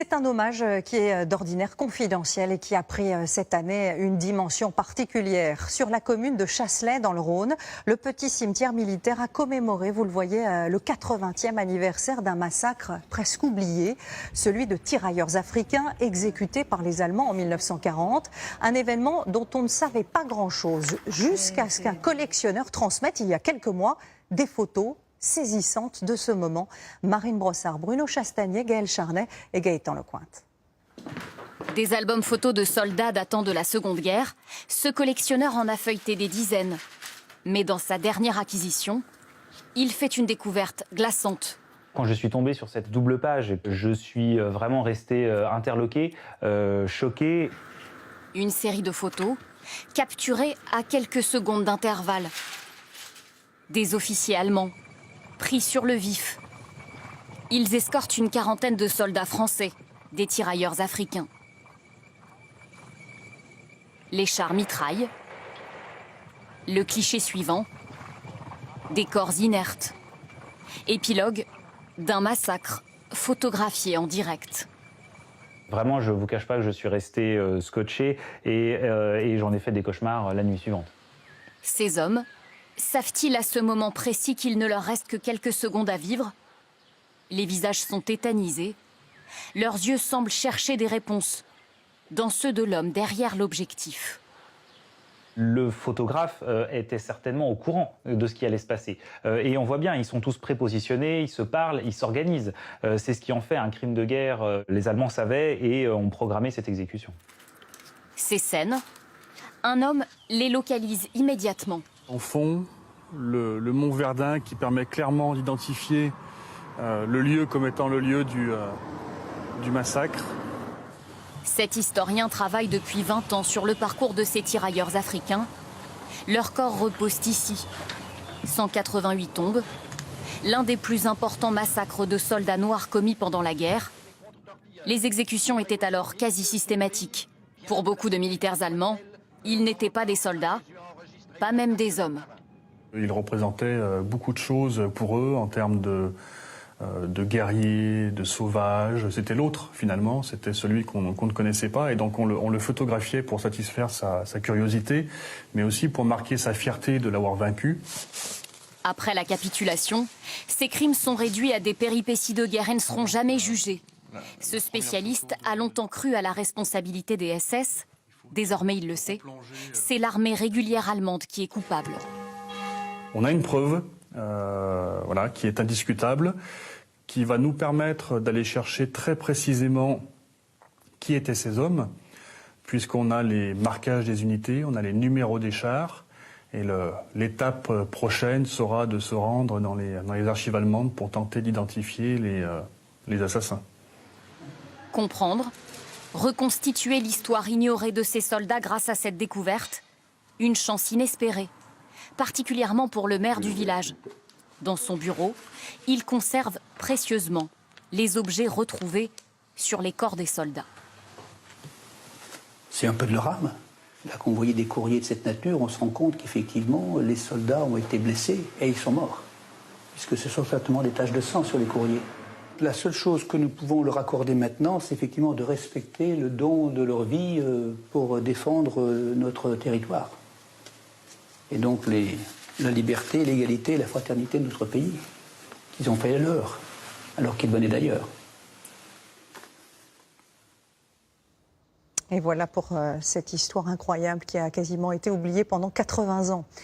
C'est un hommage qui est d'ordinaire confidentiel et qui a pris cette année une dimension particulière. Sur la commune de Chasselet, dans le Rhône, le petit cimetière militaire a commémoré, vous le voyez, le 80e anniversaire d'un massacre presque oublié, celui de tirailleurs africains exécutés par les Allemands en 1940. Un événement dont on ne savait pas grand-chose, jusqu'à ce qu'un collectionneur transmette il y a quelques mois des photos saisissante de ce moment. Marine Brossard, Bruno Chastanier, Gaël Charnet et Gaëtan Lecointe. Des albums photos de soldats datant de la Seconde Guerre, ce collectionneur en a feuilleté des dizaines. Mais dans sa dernière acquisition, il fait une découverte glaçante. Quand je suis tombé sur cette double page, je suis vraiment resté interloqué, choqué. Une série de photos capturées à quelques secondes d'intervalle. Des officiers allemands pris sur le vif. Ils escortent une quarantaine de soldats français, des tirailleurs africains. Les chars mitraillent. Le cliché suivant, des corps inertes. Épilogue d'un massacre photographié en direct. Vraiment, je ne vous cache pas que je suis resté scotché et j'en ai fait des cauchemars la nuit suivante. Ces hommes savent-ils à ce moment précis qu'il ne leur reste que quelques secondes à vivre? Les visages sont tétanisés. Leurs yeux semblent chercher des réponses dans ceux de l'homme derrière l'objectif. Le photographe était certainement au courant de ce qui allait se passer. Et on voit bien, ils sont tous prépositionnés, ils se parlent, ils s'organisent. C'est ce qui en fait un crime de guerre. Les Allemands savaient et ont programmé cette exécution. Ces scènes, un homme les localise immédiatement. En fond, le mont Verdun qui permet clairement d'identifier le lieu comme étant le lieu du massacre. Cet historien travaille depuis 20 ans sur le parcours de ces tirailleurs africains. Leurs corps reposent ici. 188 tombes, l'un des plus importants massacres de soldats noirs commis pendant la guerre. Les exécutions étaient alors quasi systématiques. Pour beaucoup de militaires allemands, ils n'étaient pas des soldats, pas même des hommes. Ils représentaient beaucoup de choses pour eux en termes de guerriers, de sauvages. C'était l'autre finalement, c'était celui qu'on ne connaissait pas et donc on le photographiait pour satisfaire sa curiosité, mais aussi pour marquer sa fierté de l'avoir vaincu. Après la capitulation, ces crimes sont réduits à des péripéties de guerre et ne seront jamais jugés. Ce spécialiste a longtemps cru à la responsabilité des SS. Désormais, il le sait, c'est l'armée régulière allemande qui est coupable. On a une preuve qui est indiscutable, qui va nous permettre d'aller chercher très précisément qui étaient ces hommes, puisqu'on a les marquages des unités, on a les numéros des chars, et l'étape prochaine sera de se rendre dans les archives allemandes pour tenter d'identifier les assassins. Comprendre, reconstituer l'histoire ignorée de ces soldats grâce à cette découverte, une chance inespérée, particulièrement pour le maire du village. Dans son bureau, il conserve précieusement les objets retrouvés sur les corps des soldats. C'est un peu de leur âme. Là, quand on voyait des courriers de cette nature, on se rend compte qu'effectivement, les soldats ont été blessés et ils sont morts. Puisque ce sont certainement des taches de sang sur les courriers. La seule chose que nous pouvons leur accorder maintenant, c'est effectivement de respecter le don de leur vie pour défendre notre territoire. Et donc la liberté, l'égalité, la fraternité de notre pays, qu'ils ont fait leur, alors qu'ils venaient d'ailleurs. Et voilà pour cette histoire incroyable qui a quasiment été oubliée pendant 80 ans.